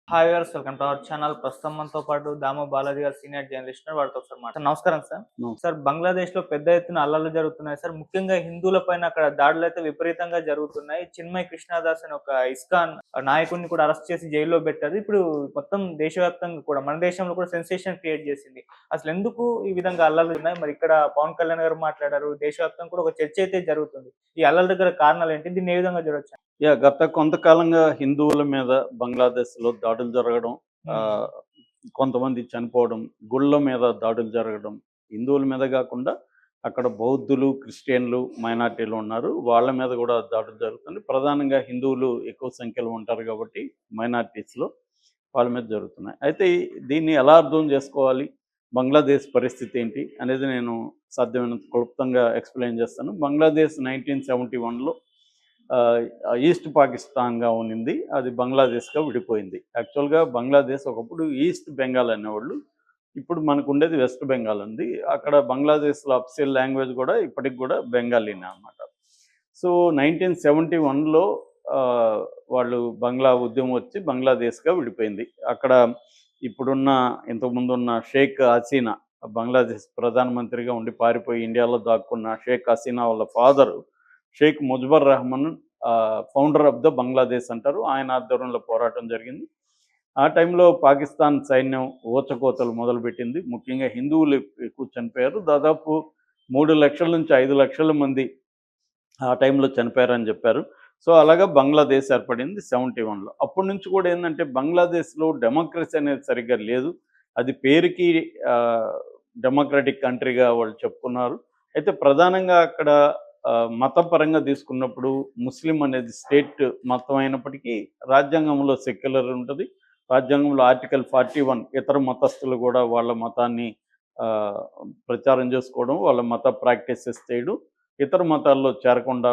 Hi viewers, welcome to our channel. ప్రస్తుతం మనతో పాటు దామ బాలాజీ గారు, సీనియర్ జర్నలిస్ట్ ఉన్నారు. వారితో ఒకసారి నమస్కారం సార్. అవును. సార్, బంగ్లాదేశ్‌లో పెద్ద ఎత్తున అల్లర్లు జరుగుతున్నాయి సార్. ముఖ్యంగా హిందువుల పైన అక్కడ దాడులైతే విపరీతంగా జరుగుతున్నాయి. చిన్మయ్ కృష్ణదాస్ అని ఒక ఇస్కాన్ నాయకుడిని కూడా అరెస్ట్ చేసి జైల్లో పెట్టారు. ఇప్పుడు మొత్తం దేశవ్యాప్తంగా కూడా మన దేశంలో కూడా సెన్సేషన్ క్రియేట్ చేసింది. అసలెందుకు ఈ విధంగా అల్లర్లు ఉన్నాయి? మరి ఇక్కడ పవన్ కళ్యాణ్ గారు మాట్లాడారు. దేశవ్యాప్తంగా కూడా ఒక చర్చ అయితే జరుగుతుంది. ఈ అల్లర్ల దగ్గర కారణాలేంటి? దీన్ని ఏ విధంగా చూడొచ్చు? గత కొంతకాలంగా హిందువుల మీద బంగ్లాదేశ్‌లో దాడులు జరగడం, హ్మ్. ఆహ్, కొంతమంది చనిపోవడం, గుళ్ళ మీద దాడులు జరగడం, హిందువుల మీద గాకుండా అక్కడ బౌద్ధులు, క్రిస్టియన్లు, మైనారిటీలు ఉన్నారు. వాళ్ళ మీద గూడా దాడులు జరుగుతున్నాయి. ప్రధానంగా హిందువులు ఎక్కువ సంఖ్యలో ఉంటారు గాబట్టి మైనారిటీస్‌లో వాళ్ళ మీద జరుగుతున్నాయి. అయితే దీన్ని ఎలా అర్థం జేసుకోవాలి? బంగ్లాదేశ్ పరిస్థితి ఏంటి? అనేది నేను సాధ్యమైనంత క్లుప్తంగా ఎక్స్‌ప్లెయిన్ జేస్తాను. బంగ్లాదేశ్ 1971లో ఆహ్, ఈస్ట్ పాకిస్తాన్‌గా ఉన్నింది. అది బంగ్లాదేశ్‌గా విడిపోయింది. యాక్చువల్‌గా బంగ్లాదేశ్ ఒకప్పుడు ఈస్ట్ బెంగాల్ అనేవాళ్ళు. ఇప్పుడు మనకుండేది వెస్ట్ బెంగాల్ ఉంది. అక్కడ బంగ్లాదేశ్‌లో అఫీషియల్ లాంగ్వేజ్ గూడా ఇప్పటికి గూడా బెంగాలీనే అనమాట. సో, 1971లో ఆహ్, వాళ్ళు బంగ్లా ఉద్యమం వచ్చి బంగ్లాదేశ్‌గా విడిపోయింది. అక్కడ ఇప్పుడున్న ఇంతకుముందున్న షేక్ హసీనా బంగ్లాదేశ్ ప్రధానమంత్రిగా ఉండి పారిపోయి ఇండియాలో దాక్కున్న షేక్ హసీనా వాళ్ళ father Sheikh Mujibur Rahman founder of the Bangladesh అంటారు. ఆయన ఆధ్వర్యంలో పోరాటం జరిగింది. ఆ టైంలో పాకిస్తాన్ సైన్యం ఊచకోతలు మొదలుపెట్టింది. ముఖ్యంగా హిందువులు ఎక్కువ చనిపోయారు. దాదాపు 3,00,000 నుంచి 5,00,000 మంది ఆ టైంలో చనిపోయారని చెప్పారు. సో, అలాగా బంగ్లాదేశ్ ఏర్పడింది 71లో. అప్పటి నుంచి కూడా ఏందంటే బంగ్లాదేశ్‌లో డెమోక్రసీ అనేది సరిగ్గా లేదు. అది పేరుకి ఆహ్, డెమోక్రటిక్ కంట్రీగా వాళ్ళు చెప్పుకున్నారు. అయితే ప్రధానంగా అక్కడ మతపరంగా తీసుకున్నప్పుడు ముస్లిం అనేది స్టేట్ మతం అయినప్పటికీ రాజ్యాంగంలో సెక్యులర్ ఉంటది. రాజ్యాంగంలో ఆర్టికల్ 41 ఇతర మతస్థులు గూడా వాళ్ళ మతాన్ని ఆహ్, ప్రచారం చేసుకోవడం, వాళ్ళ మత ప్రాక్టీసెస్ చేయడం, ఇతర మతాల్లో చేరకుండా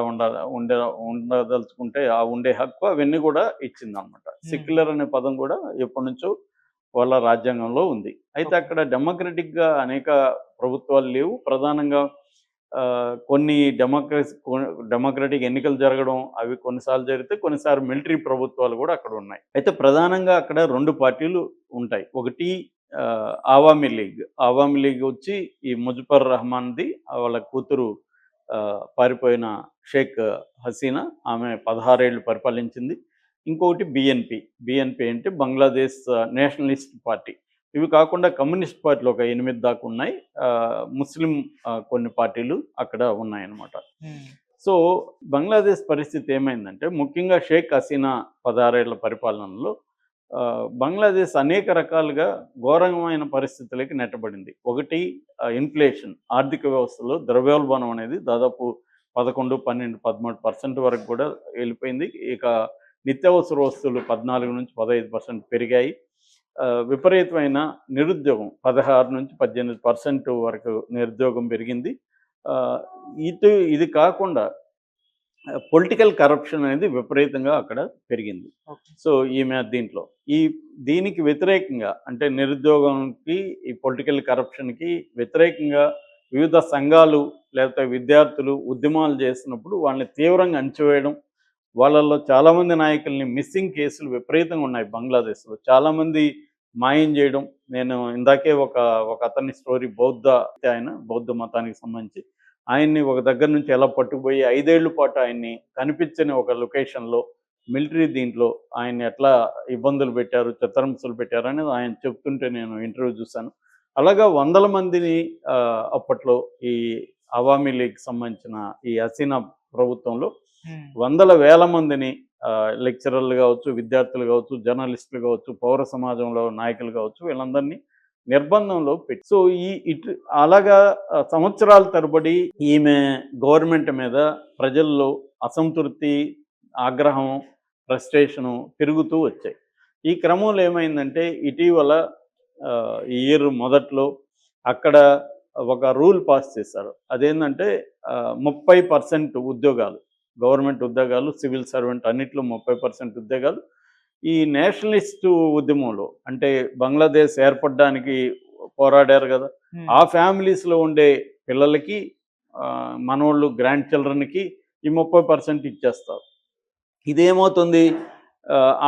ఉండదలుచుకుంటే ఆ ఉండే హక్కు అవన్నీ గూడా ఇచ్చిందనమాట. హ్మ్. సెక్యులర్ అనే పదం గూడా ఎప్పటినుంచో వాళ్ళ రాజ్యాంగంలో ఉంది. అయితే ఓకే. అక్కడ డెమోక్రటిక్‌గా అనేక ప్రభుత్వాలు లేవు. ప్రధానంగా కొన్ని డెమోక్రటిక్ ఎన్నికలు జరగడం, అవి కొన్నిసార్లు జరిగితే, కొన్నిసార్లు మిలిటరీ ప్రభుత్వాలు గూడా అక్కడున్నాయి. అయితే ప్రధానంగా అక్కడ 2 పార్టీలు ఉంటాయి. ఒకటి అవామీ లీగ్. అవామీ లీగ్ వచ్చి ఈ ముజిబుర్ రెహమాన్‌ది వాళ్ళ కూతురు పారిపోయిన షేక్ హసీనా. ఆమె 16 ఏళ్ళు పరిపాలించింది. ఇంకొకటి బీఎన్‌పీ. బీఎన్‌పీ అంటే బంగ్లాదేశ్ నేషనలిస్ట్ పార్టీ. ఇవి కాకుండా కమ్యూనిస్ట్ పార్టీలు ఒక 8 దాకా ఉన్నాయి. ముస్లిం కొన్ని పార్టీలు అక్కడ ఉన్నాయన్నమాట. హ్మ్. సో, బంగ్లాదేశ్ పరిస్థితి ఏమైందంటే ముఖ్యంగా షేక్ హసీనా 16 ఏళ్ల పరిపాలనలో బంగ్లాదేశ్ అనేక రకాలుగా ఘోరమైన పరిస్థితులకి నెట్టబడింది. ఒకటి ఇన్‌ఫ్లేషన్ ఆర్థిక వ్యవస్థలో ద్రవ్యోల్బణం అనేది దాదాపు 11, 12, 13% వరకు కూడా వెళ్ళిపోయింది. ఇక నిత్యావసర వస్తువులు 14-15% పెరిగాయి. విపరీతమైన నిరుద్యోగం 16-18% వరకు నిరుద్యోగం పెరిగింది. ఆహ్, ఇది కాకుండా పొలిటికల్ కరప్షన్ అనేది విపరీతంగా అక్కడ పెరిగింది. ఓకే. సో, దీంట్లో ఈ దీనికి వ్యతిరేకంగా అంటే నిరుద్యోగంకి, ఈ పొలిటికల్ కరప్షన్‌కి వ్యతిరేకంగా వివిధ సంఘాలు లేకపోతే విద్యార్థులు ఉద్యమాలు చేస్తున్నప్పుడు వాళ్ళని తీవ్రంగా అణచివేయడం, వాళ్ళలో చాలామంది నాయకుల్ని మిస్సింగ్ కేసులు విపరీతంగా ఉన్నాయి బంగ్లాదేశ్‌లో. చాలామంది మాయం చేయడం. నేను ఇందాకే ఒక అతని స్టోరీ ఆయన బౌద్ధ మతానికి సంబంధించి. ఆయన్ని ఒక దగ్గర నుంచి ఎలా పట్టుకుపోయి 5 ఏళ్ల పాటు ఆయన్ని కనిపించని ఒక లొకేషన్‌లో మిలిటరీ దీంట్లో ఆయన్ని ఎట్లా ఇబ్బందులు పెట్టారు, చిత్రహింసలు పెట్టారనేది ఆయన చెప్తుంటే నేను ఇంటర్వ్యూ చూసాను. అలాగా వందల మందిని అప్పట్లో ఈ అవామీ లీగ్‌కి సంబంధించిన ఈ హసీనా ప్రభుత్వంలో హ్మ్. వందల వేల మందిని లెక్చరర్లు గావచ్చు, విద్యార్థులు గావచ్చు, జర్నలిస్టులు గావచ్చు, పౌర సమాజంలో నాయకులు గావచ్చు, వీళ్ళందరినీ నిర్బంధంలో పెట్టి సో, అలాగా సంవత్సరాల తరబడి ఈమె గవర్నమెంట్ మీద ప్రజల్లో అసంతృప్తి, ఆగ్రహం, ఫ్రస్ట్రేషను పెరుగుతూ వచ్చాయి. ఈ క్రమంలో ఏమైందంటే ఇటీవల ఈ ఇయర్ మొదట్లో అక్కడ ఒక రూల్ పాస్ చేశారు. అదేందంటే 30% ఉద్యోగాలు గవర్నమెంట్ ఉద్యోగాలు, సివిల్ సర్వెంట్ అన్నిట్లో 30% ఉద్యోగాలు ఈ నేషనలిస్టు ఉద్యమంలో అంటే బంగ్లాదేశ్ ఏర్పడడానికి పోరాడారు గదా! హ్మ్. ఆ ఫ్యామిలీస్‌లో ఉండే పిల్లలకి మనోళ్ళు గ్రాండ్ చిల్డ్రన్‌కి ఈ 30% ఇచ్చేస్తారు. ఇదేమవుతుంది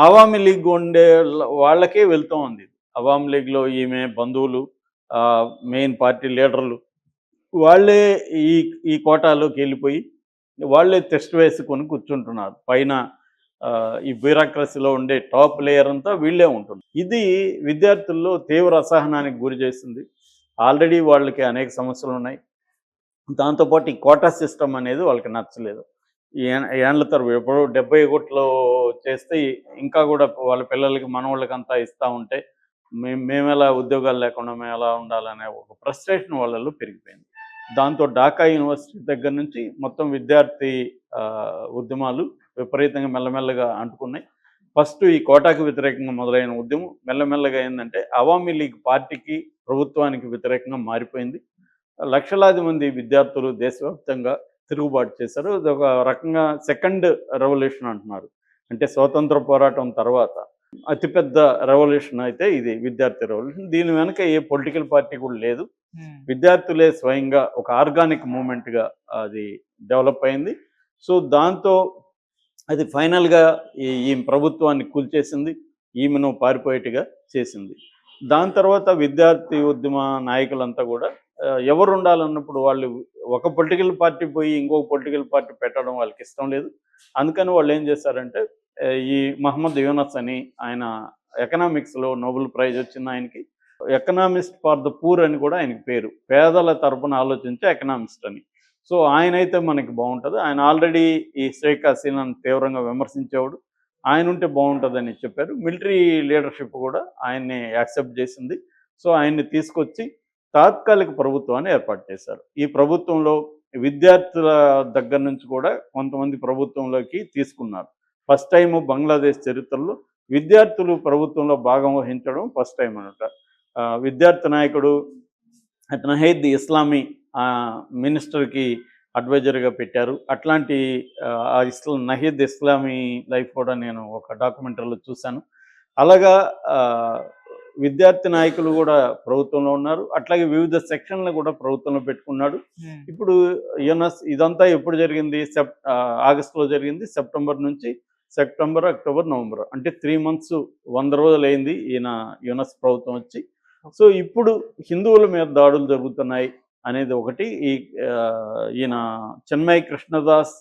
అవామీ లీగ్ ఉండే వాళ్ళకే వెళ్తూ ఉంది. అవామీ లీగ్‌లో ఈమె బంధువులు, మెయిన్ పార్టీ లీడర్లు వాళ్ళే ఈ ఈ కోటాలోకెళ్ళిపోయి వాళ్ళే టెస్ట్ వేసుకొని కూర్చుంటున్నారు. పైన ఈ బ్యూరోక్రసీలో ఉండే టాప్ లేయర్ అంతా వీళ్ళే ఉంటున్నారు. ఇది విద్యార్థుల్లో తీవ్ర అసహనానికి గురి చేసింది. ఆల్రెడీ వాళ్ళకి అనేక సమస్యలున్నాయి. దాంతోపాటు ఈ కోటా సిస్టమ్ అనేది వాళ్ళకి నచ్చలేదు. ఏండ్ల తరబడి ఎప్పుడో 71లో చేస్తే ఇంకా కూడా వాళ్ళ పిల్లలకి, మనవళ్ళకంతా ఇస్తా ఉంటే మేమెలా ఉద్యోగాలు లేకుండా మేమెలా ఉండాలనే ఒక ఫ్రస్ట్రేషన్ వాళ్ళలో పెరిగిపోయింది. దాంతో ఢాకా యూనివర్సిటీ దగ్గర నుంచి మొత్తం విద్యార్థి ఉద్యమాలు విపరీతంగా మెల్లమెల్లగా అంటుకున్నాయి. ఫస్ట్ ఈ కోటాకు వ్యతిరేకంగా మొదలైన ఉద్యమం మెల్లమెల్లగా ఏందంటే అవామీ లీగ్ పార్టీకి, ప్రభుత్వానికి వ్యతిరేకంగా మారిపోయింది. లక్షలాది మంది విద్యార్థులు దేశవ్యాప్తంగా తిరుగుబాటు చేశారు. అదొక రకంగా సెకండ్ రెవల్యూషన్ అంటున్నారు. అంటే స్వాతంత్ర పోరాటం తర్వాత అతిపెద్ద రెవల్యూషన్ అయితే ఇది విద్యార్థి రెవల్యూషన్. దీని వెనక ఏ పొలిటికల్ పార్టీ కూడా లేదు. విద్యార్థులే స్వయంగా ఒక ఆర్గానిక్ మూమెంట్‌గా అది డెవలప్ అయింది. సో, దాంతో అది ఫైనల్‌గా ఈ ప్రభుత్వాన్ని కూల్చేసింది. ఈమెను పారిపోయేట్టుగా చేసింది. దాని తర్వాత విద్యార్థి ఉద్యమ నాయకులంతా కూడా ఎవరు ఉండాలన్నప్పుడు వాళ్ళు ఒక పొలిటికల్ పార్టీ పోయి ఇంకొక పొలిటికల్ పార్టీ పెట్టడం వాళ్ళకి ఇష్టం లేదు. అందుకని వాళ్ళు ఏం చేశారంటే ఈ మహమ్మద్ యూనస్ అని ఆయన ఎకనామిక్స్‌లో నోబెల్ ప్రైజ్ వచ్చింది ఆయనకి. ఎకనామిస్ట్ ఫర్ ద పూర్ అని కూడా ఆయనకి పేరు. పేదల తరపున ఆలోచించే ఎకనామిస్ట్ అని. సో, ఆయనైతే మనకి బాగుంటుంది. ఆయన ఆల్రెడీ ఈ షేక్ హసీనాను తీవ్రంగా విమర్శించేవాడు. ఆయన ఉంటే బాగుంటుందని చెప్పారు. మిలిటరీ లీడర్షిప్ కూడా ఆయన్ని యాక్సెప్ట్ చేసింది. సో, ఆయన్ని తీసుకొచ్చి తాత్కాలిక ప్రభుత్వాన్ని ఏర్పాటు చేశారు. ఈ ప్రభుత్వంలో విద్యార్థుల దగ్గర నుంచి కూడా కొంతమంది ప్రభుత్వంలోకి తీసుకున్నారు. ఫస్ట్ టైము బంగ్లాదేశ్ చరిత్రలో విద్యార్థులు ప్రభుత్వంలో భాగం వహించడం ఫస్ట్ టైం అనమాట. విద్యార్థి నాయకుడు నహీద్ ఇస్లామీ మినిస్టర్కి అడ్వైజర్గా పెట్టారు. అట్లాంటి నహీద్ ఇస్లామీ లైఫ్ కూడా నేను ఒక డాక్యుమెంటరీలో చూశాను. అలాగా విద్యార్థి నాయకులు కూడా ప్రభుత్వంలో ఉన్నారు. అట్లాగే వివిధ సెక్షన్లు కూడా ప్రభుత్వంలో పెట్టుకున్నాడు. ఇప్పుడు యూనస్ ఇదంతా ఎప్పుడు జరిగింది? ఆగస్టులో జరిగింది. సెప్టెంబర్, అక్టోబర్, నవంబర్ అంటే 3 మంత్స్ 100 రోజులు అయింది ఈయన యూనస్ ప్రభుత్వం వచ్చి. సో, ఇప్పుడు హిందువుల మీద దాడులు జరుగుతున్నాయి అనేది ఒకటి. ఈయన చిన్మయ్ కృష్ణదాస్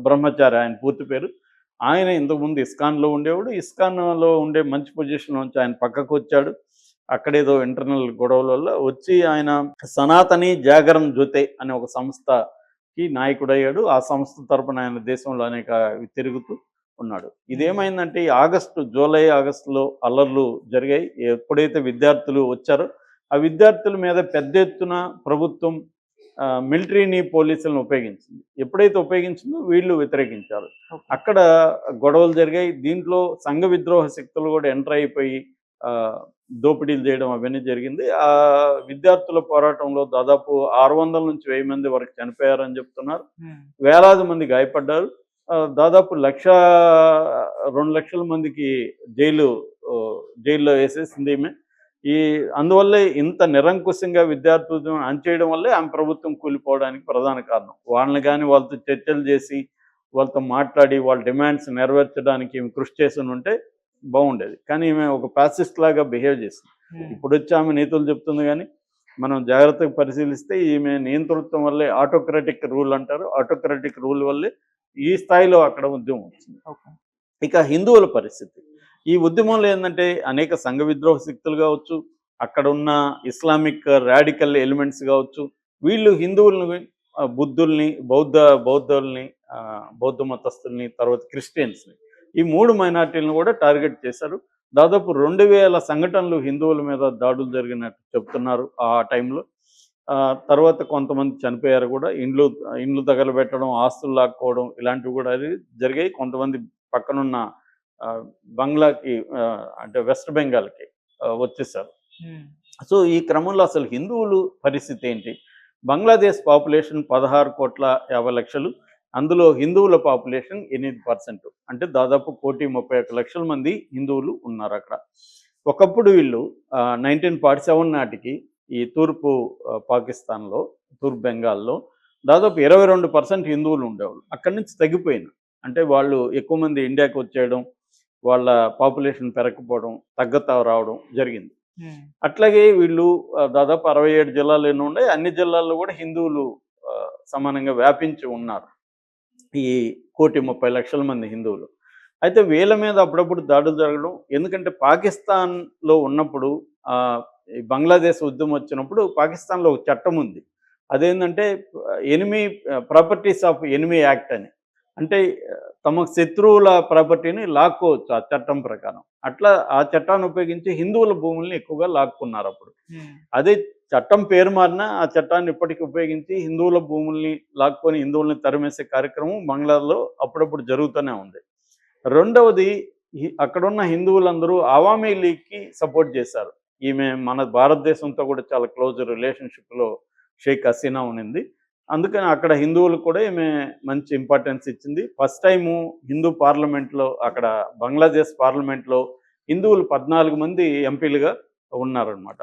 బ్రహ్మచారి ఆయన పూర్తి పేరు. ఆయన ఇంతకుముందు ఇస్కాన్లో ఉండేవాడు. ఇస్కాన్లో ఉండే మంచి పొజిషన్ నుంచి ఆయన పక్కకు వచ్చాడు. అక్కడేదో ఇంటర్నల్ గొడవల వల్ల వచ్చి ఆయన సనాతని జాగరణ్ జ్యోతి అనే ఒక సంస్థకి నాయకుడయ్యాడు. ఆ సంస్థ తరపున ఆయన దేశంలో అనేక తిరుగుతూ ఉన్నాడు. ఇదేమైందంటే జూలై ఆగస్టులో అల్లర్లు జరిగాయి. ఎప్పుడైతే విద్యార్థులు వచ్చారో ఆ విద్యార్థుల మీద పెద్ద ఎత్తున ప్రభుత్వం మిలిటరీని, పోలీసులను ఉపయోగించింది. ఎప్పుడైతే ఉపయోగించిందో వీళ్ళు వ్యతిరేకించారు. అక్కడ గొడవలు జరిగాయి. దీంట్లో సంఘ విద్రోహ శక్తులు కూడా ఎంటర్ అయిపోయి దోపిడీలు చేయడం అవన్నీ జరిగింది. ఆ విద్యార్థుల పోరాటంలో దాదాపు 600 నుంచి 1000 మంది వరకు చనిపోయారని చెప్తున్నారు. వేలాది మంది గాయపడ్డారు. దాదాపు 2 లక్షల మందికి జైల్లో వేసేసింది ఈమె. అందువల్లే ఇంత నిరంకుశంగా విద్యార్థులను అణచేయడం వల్లే ఆమె ప్రభుత్వం కూలిపోవడానికి ప్రధాన కారణం. వాళ్ళని కానీ వాళ్ళతో చర్చలు చేసి వాళ్ళతో మాట్లాడి వాళ్ళ డిమాండ్స్ నెరవేర్చడానికి ఈమె కృషి చేసి ఉంటే బాగుండేది. కానీ ఈమె ఒక ఫ్యాసిస్ట్ లాగా బిహేవ్ చేసింది. ఇప్పుడు వచ్చి ఆమె నీతులు చెప్తుంది కానీ మనం జాగ్రత్తగా పరిశీలిస్తే ఈమె నియంతృత్వం వల్లే ఆటోక్రటిక్ రూల్ అంటారు. ఆటోక్రటిక్ రూల్ వల్లే ఈ స్థాయిలో అక్కడ ఉద్యమం వచ్చింది. ఇక హిందువుల పరిస్థితి, ఈ ఉద్యమంలో ఏంటంటే అనేక సంఘ విద్రోహ శక్తులు కావచ్చు, అక్కడ ఉన్న ఇస్లామిక్ రాడికల్ ఎలిమెంట్స్ కావచ్చు, వీళ్ళు హిందువులని, బుద్ధుల్ని, బౌద్ధ మతస్థుల్ని, తర్వాత క్రిస్టియన్స్ని, ఈ 3 మైనార్టీలను కూడా టార్గెట్ చేశారు. దాదాపు 2000 సంఘటనలు హిందువుల మీద దాడులు జరిగినట్టు చెప్తున్నారు ఆ టైంలో. తర్వాత కొంతమంది చనిపోయారు కూడా. ఇండ్లు తగలబెట్టడం, ఆస్తులు లాక్కోవడం ఇలాంటివి కూడా జరిగాయి. కొంతమంది పక్కనున్న బంగ్లాకి అంటే వెస్ట్ బెంగాల్కి వచ్చేసారు. సో, ఈ క్రమంలో అసలు హిందువులు పరిస్థితి ఏంటి? బంగ్లాదేశ్ పాపులేషన్ 16,50,00,000. అందులో హిందువుల పాపులేషన్ 8%. అంటే దాదాపు 1,31,00,000 మంది హిందువులు ఉన్నారు అక్కడ. ఒకప్పుడు వీళ్ళు 1947 నాటికి ఈ తూర్పు పాకిస్తాన్లో, తూర్పు బెంగాల్లో దాదాపు 22% హిందువులు ఉండేవాళ్ళు. అక్కడి నుంచి తగ్గిపోయింది. అంటే వాళ్ళు ఎక్కువ మంది ఇండియాకి వచ్చేయడం, వాళ్ళ పాపులేషన్ పెరగకపోవడం, తగ్గతా రావడం జరిగింది. అట్లాగే వీళ్ళు దాదాపు 67 జిల్లాలు ఎన్నో ఉన్నాయి. అన్ని జిల్లాల్లో కూడా హిందువులు సమానంగా వ్యాపించి ఉన్నారు. ఈ 1,30,00,000 మంది హిందువులు. అయితే వీళ్ళ మీద అప్పుడప్పుడు దాడులు జరగడం, ఎందుకంటే పాకిస్తాన్‌లో ఉన్నప్పుడు ఈ బంగ్లాదేశ్ ఉద్యమం వచ్చినప్పుడు పాకిస్తాన్‌లో ఒక చట్టం ఉంది. అదేంటంటే enemy properties of enemy act అని. అంటే తమ శత్రువుల ప్రాపర్టీని లాక్కోవచ్చు ఆ చట్టం ప్రకారం. అట్లా ఆ చట్టాన్ని ఉపయోగించి హిందువుల భూముల్ని ఎక్కువగా లాక్కున్నారు అప్పుడు. అదే చట్టం పేరు మారినా ఆ చట్టాన్ని ఇప్పటికీ ఉపయోగించి హిందువుల భూముల్ని లాక్కొని హిందువుల్ని తరిమేసే కార్యక్రమం బంగ్లాలో అప్పుడప్పుడు జరుగుతూనే ఉంది. రెండవది అక్కడున్న హిందువులందరూ అవామీ లీగ్‌కి సపోర్ట్ చేశారు. ఈమె మన భారతదేశంతో కూడా చాలా క్లోజ్ రిలేషన్‌షిప్‌లో షేక్ హసీనా ఉన్నింది. అందుకని అక్కడ హిందువులకు కూడా ఈమె మంచి ఇంపార్టెన్స్ ఇచ్చింది. ఫస్ట్ టైము హిందూ పార్లమెంట్‌లో అక్కడ బంగ్లాదేశ్ పార్లమెంట్‌లో హిందువులు 14 మంది ఎంపీలుగా ఉన్నారనమాట.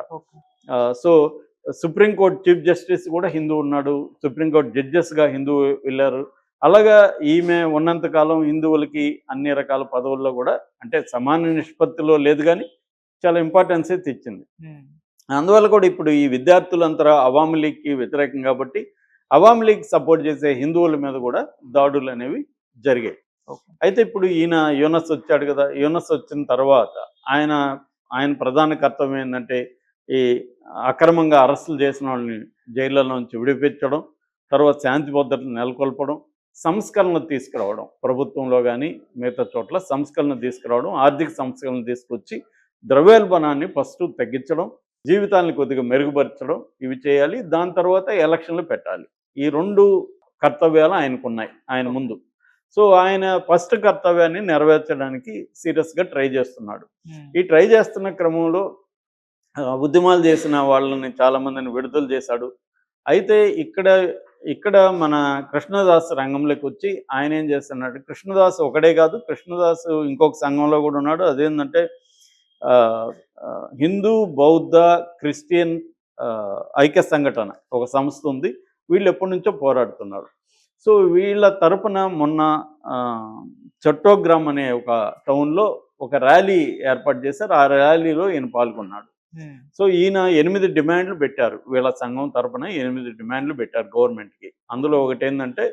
సో సుప్రీంకోర్టు చీఫ్ జస్టిస్ కూడా హిందూ ఉన్నాడు. సుప్రీంకోర్టు జడ్జెస్‌గా హిందువు వెళ్ళారు. అలాగా ఈమె ఉన్నంత కాలం హిందువులకి అన్ని రకాల పదవుల్లో కూడా అంటే సమాన నిష్పత్తిలో లేదు కానీ చాలా ఇంపార్టెన్స్ అయితే ఇచ్చింది. అందువల్ల కూడా ఇప్పుడు ఈ విద్యార్థులంతా అవామీ లీగ్‌కి వ్యతిరేకం కాబట్టి అవామీ లీగ్ సపోర్ట్ చేసే హిందువుల మీద కూడా దాడులు అనేవి జరిగాయి. అయితే ఇప్పుడు ఈయన యూనస్ వచ్చాడు కదా, యూనస్ వచ్చిన తర్వాత ఆయన ప్రధాన కర్తవ్యం ఏంటంటే ఈ అక్రమంగా అరెస్టులు చేసిన వాళ్ళని జైళ్ళ నుంచి విడిపించడం, తర్వాత శాంతి భద్రతలు నెలకొల్పడం, సంస్కరణలు తీసుకురావడం, ప్రభుత్వంలో కానీ మిగతా చోట్ల సంస్కరణ తీసుకురావడం, ఆర్థిక సంస్కరణలు తీసుకొచ్చి ద్రవ్యోల్బణాన్ని ఫస్ట్ తగ్గించడం, జీవితాలను కొద్దిగా మెరుగుపరచడం, ఇవి చేయాలి. దాని తర్వాత ఎలక్షన్లు పెట్టాలి. ఈ 2 కర్తవ్యాలు ఆయనకున్నాయి ఆయన ముందు. సో ఆయన ఫస్ట్ కర్తవ్యాన్ని నెరవేర్చడానికి సీరియస్‌గా ట్రై చేస్తున్నాడు. ఈ ట్రై చేస్తున్న క్రమంలో ఉద్యమాలు చేసిన వాళ్ళని చాలామందిని విడుదల చేశాడు. అయితే ఇక్కడ మన కృష్ణదాస్ రంగంలోకి వచ్చి ఆయన ఏం చేస్తున్నాడు, కృష్ణదాస్ ఒకడే కాదు, కృష్ణదాస్ ఇంకొక సంఘంలో కూడా ఉన్నాడు. అదేంటంటే హిందూ, బౌద్ధ, క్రిస్టియన్ ఐక్య సంఘటన ఒక సంస్థ ఉంది. వీళ్ళు ఎప్పటి నుంచో పోరాడుతున్నారు. సో వీళ్ళ తరపున మొన్న చట్టోగ్రామ్ అనే ఒక టౌన్లో ఒక ర్యాలీ ఏర్పాటు చేశారు. ఆ ర్యాలీలో ఈయన పాల్గొన్నాడు. సో ఈయన 8 డిమాండ్లు పెట్టారు. వీళ్ళ సంఘం తరపున 8 డిమాండ్లు పెట్టారు గవర్నమెంట్‌కి. అందులో ఒకటి ఏంటంటే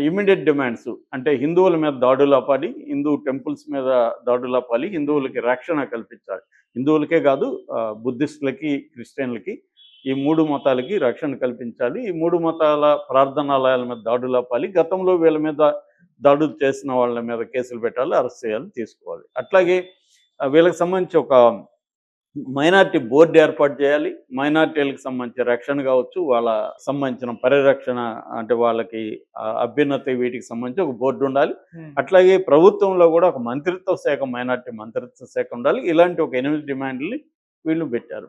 ఇమ్మీడియట్ డిమాండ్స్ అంటే హిందువుల మీద దాడులు ఆపాలి, హిందూ టెంపుల్స్ మీద దాడులు ఆపాలి, హిందువులకి రక్షణ కల్పించాలి. హిందువులకే కాదు బుద్ధిస్టులకి, క్రిస్టియన్లకి ఈ 3 మతాలకి రక్షణ కల్పించాలి. ఈ 3 మతాల ప్రార్థనాలయాల మీద దాడులు ఆపాలి. గతంలో వీళ్ళ మీద దాడులు చేసిన వాళ్ళ మీద కేసులు పెట్టాలి, అరెస్ట్ చేయాలి, తీసుకోవాలి. అట్లాగే వీళ్ళకి సంబంధించి ఒక మైనార్టీ బోర్డు ఏర్పాటు చేయాలి. మైనార్టీలకు సంబంధించిన రక్షణ కావచ్చు, వాళ్ళ సంబంధించిన పరిరక్షణ అంటే వాళ్ళకి అభ్యున్నతి వీటికి సంబంధించి ఒక బోర్డు ఉండాలి. అట్లాగే ప్రభుత్వంలో కూడా ఒక మంత్రిత్వ శాఖ, మైనార్టీ మంత్రిత్వ శాఖ ఉండాలి. ఇలాంటి ఒక 8 డిమాండ్లని వీళ్ళు పెట్టారు.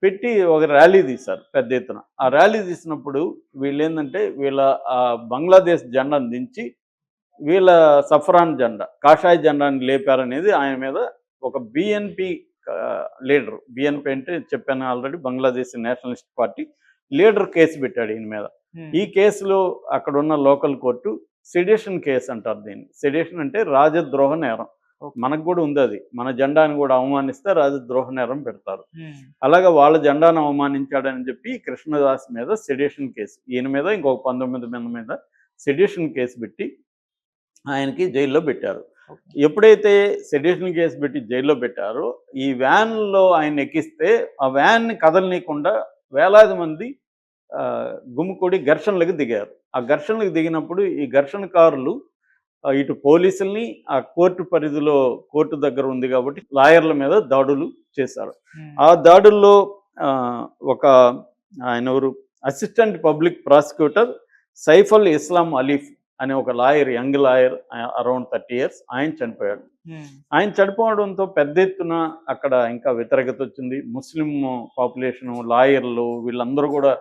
పెట్టి ఒక ర్యాలీ తీశారు పెద్ద ఎత్తున. ఆ ర్యాలీ తీసినప్పుడు వీళ్ళు ఏంటంటే వీళ్ళ బంగ్లాదేశ్ జెండాను దించి వీళ్ళ సఫ్రాన్ జెండా, కాషాయ జెండాని లేపారనేది ఆయన మీద ఒక బిఎన్పి లీడర్, బిఎన్పి అంటే చెప్పాను already, Bangladesh Nationalist party leader case పెట్టాడు ఈయన మీద. ఈ కేసులో అక్కడ ఉన్న లోకల్ కోర్టు సెడిషన్ కేసు అంటారు దీన్ని. సెడిషన్ అంటే రాజద్రోహ నేరం. మనకు కూడా ఉంది అది. మన జెండాను కూడా అవమానిస్తే రాజద్రోహ నేరం పెడతారు. అలాగా వాళ్ళ జెండాను అవమానించాడని చెప్పి కృష్ణదాస్ మీద సెడిషన్ కేసు, ఈయన మీద ఇంకొక 19 మంది మీద సెడిషన్ కేసు పెట్టి ఆయనకి జైల్లో పెట్టారు. ఎప్పుడైతే సెడిషన్ కేసు పెట్టి జైల్లో పెట్టారో ఈ వ్యాన్లో ఆయన ఎక్కిస్తే ఆ వ్యాన్ని కదలనీయకుండా వేలాది మంది గుమ్ముకూడి ఘర్షణలకు దిగారు. ఆ ఘర్షణలకు దిగినప్పుడు ఈ ఘర్షణకారులు ఇటు పోలీసుల్ని ఆ కోర్టు పరిధిలో కోర్టు దగ్గర ఉంది కాబట్టి లాయర్ల మీద దాడులు చేశారు. ఆ దాడుల్లో ఒక ఆయన ఎవరు అసిస్టెంట్ పబ్లిక్ ప్రాసిక్యూటర్ సైఫల్ ఇస్లాం అలీఫ్ అనే ఒక lawyer, young lawyer, around 30 years, ఆయన చనిపోయాడు. ఆయన చనిపోవడంతో పెద్ద ఎత్తున అక్కడ ఇంకా వ్యతిరేకత వచ్చింది. ముస్లిం పాపులేషను, లాయర్లు వీళ్ళందరూ కూడా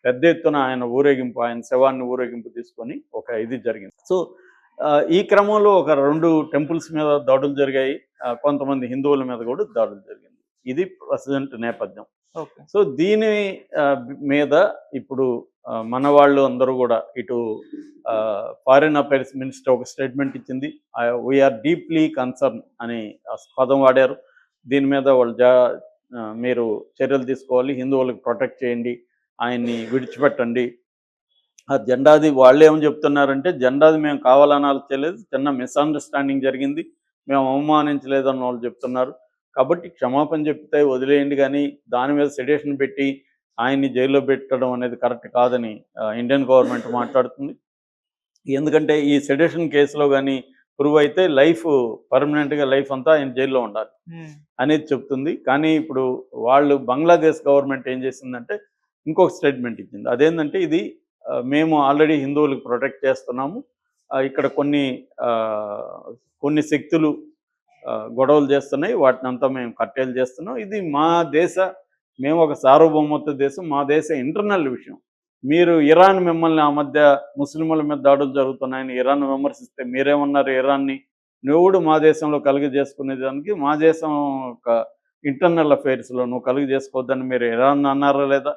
పెద్ద ఎత్తున ఆయన శవాన్ని ఊరేగింపు తీసుకొని ఒక ఇది జరిగింది. సో ఈ క్రమంలో ఒక 2 టెంపుల్స్ మీద దాడులు జరిగాయి. కొంతమంది హిందువుల మీద కూడా దాడులు జరిగింది. ఇది ప్రజెంట్ నేపథ్యం. సో దీని మీద ఇప్పుడు మన వాళ్ళు అందరూ కూడా ఇటు ఫారిన్ అఫైర్స్ మినిస్టర్ ఒక స్టేట్మెంట్ ఇచ్చింది. వీఆర్ డీప్లీ కన్సర్న్ అని పదం వాడారు. దీని మీద వాళ్ళు మీరు చర్యలు తీసుకోవాలి, హిందువులకు ప్రొటెక్ట్ చేయండి, ఆయన్ని విడిచిపెట్టండి. ఆ జెండాది వాళ్ళు ఏమని చెప్తున్నారంటే, జెండాది మేము కావాలని చేయలేదు, చిన్న మిస్అండర్స్టాండింగ్ జరిగింది, మేము అవమానించలేదని వాళ్ళు చెప్తున్నారు. కాబట్టి క్షమాపణ చెప్తే వదిలేయండి, కానీ దాని మీద సెడేషన్ పెట్టి ఆయన్ని జైల్లో పెట్టడం అనేది కరెక్ట్ కాదని ఇండియన్ గవర్నమెంట్ మాట్లాడుతుంది. ఎందుకంటే ఈ సెడేషన్ కేసులో కానీ ప్రూవ్ అయితే పర్మనెంట్గా లైఫ్ అంతా ఆయన జైల్లో ఉండాలి అనేది చెప్తుంది. కానీ ఇప్పుడు వాళ్ళు బంగ్లాదేశ్ గవర్నమెంట్ ఏం చేసిందంటే ఇంకొక స్టేట్మెంట్ ఇచ్చింది. అదేంటంటే ఇది మేము ఆల్రెడీ హిందువులకు ప్రొటెక్ట్ చేస్తున్నాము, ఇక్కడ కొన్ని శక్తులు గొడవలు చేస్తున్నాయి, వాటిని అంతా మేము కట్టేలు చేస్తున్నాం, ఇది మేము ఒక సార్వభౌమత్వ దేశం, మా దేశ ఇంటర్నల్ విషయం. మీరు ఇరాన్ మిమ్మల్ని ఆ మధ్య ముస్లింల మీద దాడులు జరుగుతున్నాయని ఇరాన్ విమర్శిస్తే మీరేమన్నారు? ఇరాన్ని నువ్వు మా దేశంలో చేసుకునేదానికి మా దేశం ఒక ఇంటర్నల్ అఫైర్స్లో నువ్వు చేసుకోవద్దని మీరు ఇరాన్ అన్నారా లేదా?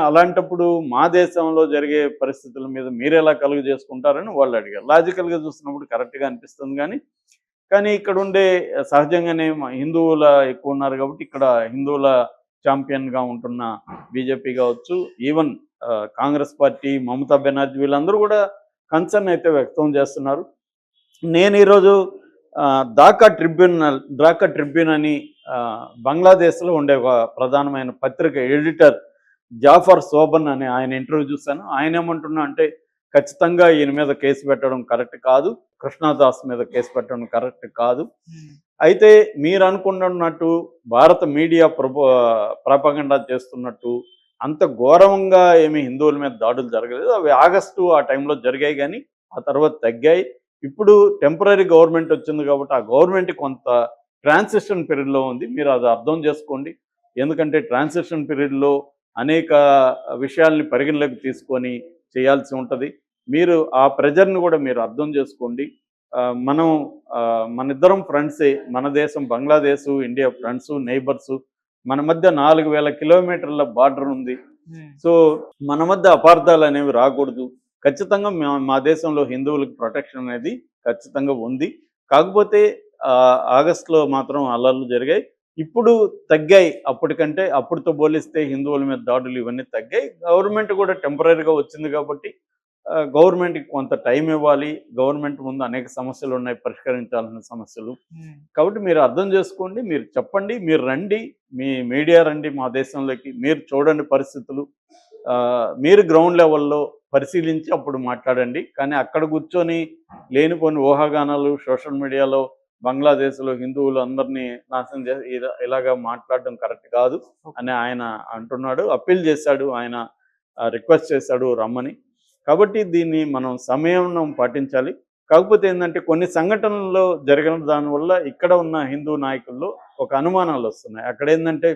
అలాంటప్పుడు మా దేశంలో జరిగే పరిస్థితుల మీద మీరు ఎలా చేసుకుంటారని వాళ్ళు అడిగారు. లాజికల్గా చూసినప్పుడు కరెక్ట్గా అనిపిస్తుంది. కానీ ఇక్కడ ఉండే సహజంగానే హిందువుల ఎక్కువ ఉన్నారు కాబట్టి ఇక్కడ హిందువుల ఛాంపియన్గా ఉంటున్న బీజేపీ కావచ్చు, ఈవెన్ కాంగ్రెస్ పార్టీ, మమతా బెనర్జీ, వీళ్ళందరూ కూడా కన్సర్న్ అయితే వ్యక్తం చేస్తున్నారు. నేను ఈరోజు ఢాకా ట్రిబ్యూన్ అని బంగ్లాదేశ్లో ఉండే ఒక ప్రధానమైన పత్రిక ఎడిటర్ జాఫర్ సోబన్ అని ఆయన ఇంటర్వ్యూ చూశాను. ఆయన ఏమంటున్నా అంటే, ఖచ్చితంగా ఈయన మీద కేసు పెట్టడం కరెక్ట్ కాదు, కృష్ణదాస్ మీద కేసు పెట్టడం కరెక్ట్ కాదు. అయితే మీరు అనుకున్నట్టు భారత మీడియా ప్రపగండా చేస్తున్నట్టు అంత ఘోరంగా ఏమి హిందువుల మీద దాడులు జరగలేదు. అవి ఆగస్టు ఆ టైంలో జరిగాయి, కానీ ఆ తర్వాత తగ్గాయి. ఇప్పుడు టెంపరీ గవర్నమెంట్ వచ్చింది కాబట్టి ఆ గవర్నమెంట్ కొంత ట్రాన్సిషన్ పీరియడ్లో ఉంది. మీరు అది అర్థం చేసుకోండి. ఎందుకంటే ట్రాన్సిషన్ పీరియడ్లో అనేక విషయాల్ని పరిగణలోకి తీసుకొని చేయాల్సి ఉంటుంది. మీరు ఆ ప్రెజర్ని కూడా మీరు అర్థం చేసుకోండి. మనిద్దరం ఫ్రెండ్సే, మన దేశం బంగ్లాదేశ్, ఇండియా ఫ్రెండ్స్, నైబర్స్, మన మధ్య 4000 కిలోమీటర్ల బార్డర్ ఉంది. సో మన మధ్య అపార్థాలు అనేవి రాకూడదు. ఖచ్చితంగా మా దేశంలో హిందువులకు ప్రొటెక్షన్ అనేది ఖచ్చితంగా ఉంది. కాకపోతే ఆగస్టులో మాత్రం అల్లర్లు జరిగాయి, ఇప్పుడు తగ్గాయి. అప్పుడుతో పోలిస్తే హిందువుల మీద దాడులు ఇవన్నీ తగ్గాయి. గవర్నమెంట్ కూడా టెంపరీగా వచ్చింది కాబట్టి గవర్నమెంట్కి కొంత టైం ఇవ్వాలి. గవర్నమెంట్ ముందు అనేక సమస్యలు ఉన్నాయి, పరిష్కరించాల్సిన సమస్యలు. కాబట్టి మీరు అర్థం చేసుకోండి, మీరు చెప్పండి, మీరు రండి, మీ మీడియా రండి మా దేశంలోకి, మీరు చూడండి పరిస్థితులు, మీరు గ్రౌండ్ లెవెల్లో పరిశీలించి అప్పుడు మాట్లాడండి. కానీ అక్కడ కూర్చొని లేనిపోని ఊహాగానాలు సోషల్ మీడియాలో బంగ్లాదేశ్లో హిందువులు అందరినీ నాశనం చేసి ఇలాగా మాట్లాడడం కరెక్ట్ కాదు అని ఆయన అంటున్నాడు, అప్పీల్ చేశాడు, ఆయన రిక్వెస్ట్ చేశాడు రమ్మని. కాబట్టి దీన్ని మనం సమయం పాటించాలి. కాకపోతే ఏంటంటే కొన్ని సంఘటనల్లో జరిగిన దానివల్ల ఇక్కడ ఉన్న హిందూ నాయకుల్లో ఒక అనుమానాలు వస్తున్నాయి. అక్కడ ఏంటంటే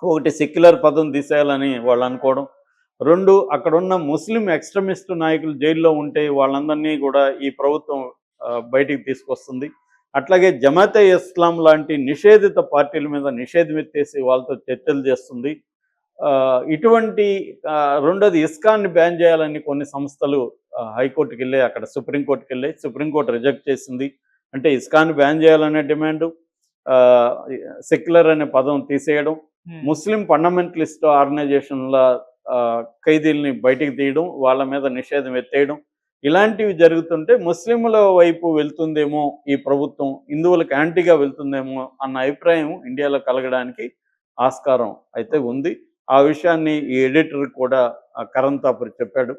ఒకటి సెక్యులర్ పదం తీసేయాలని వాళ్ళు అనుకోవడం, 2 అక్కడ ఉన్న ముస్లిం ఎక్స్ట్రీమిస్ట్ నాయకులు జైల్లో ఉంటే వాళ్ళందరినీ కూడా ఈ ప్రభుత్వం బయటికి తీసుకొస్తుంది. అట్లాగే జమాతే ఇస్లాం లాంటి నిషేధిత పార్టీల మీద నిషేధం ఎత్తేసి వాళ్ళతో చర్చలు చేస్తుంది. ఇటువంటి రెండోది ఇస్కాన్ని బ్యాన్ చేయాలని కొన్ని సంస్థలు హైకోర్టుకి వెళ్ళి అక్కడ సుప్రీంకోర్టుకి వెళ్ళి సుప్రీంకోర్టు రిజెక్ట్ చేసింది. అంటే ఇస్కాన్ని బ్యాన్ చేయాలనే డిమాండు, సెక్యులర్ అనే పదం తీసేయడం, ముస్లిం ఫండమెంటలిస్ట్ ఆర్గనైజేషన్ల ఖైదీల్ని బయటికి తీయడం, వాళ్ళ మీద నిషేధం ఎత్తేయడం, ఇలాంటివి జరుగుతుంటే ముస్లింల వైపు వెళ్తుందేమో ఈ ప్రభుత్వం, హిందువులకు యాంటీగా వెళ్తుందేమో అన్న అభిప్రాయం ఇండియాలో కలగడానికి ఆస్కారం అయితే ఉంది. ఆ విషయాన్ని ఈ ఎడిటర్ కూడా కరణ్ థాపర్ చెప్పాడు.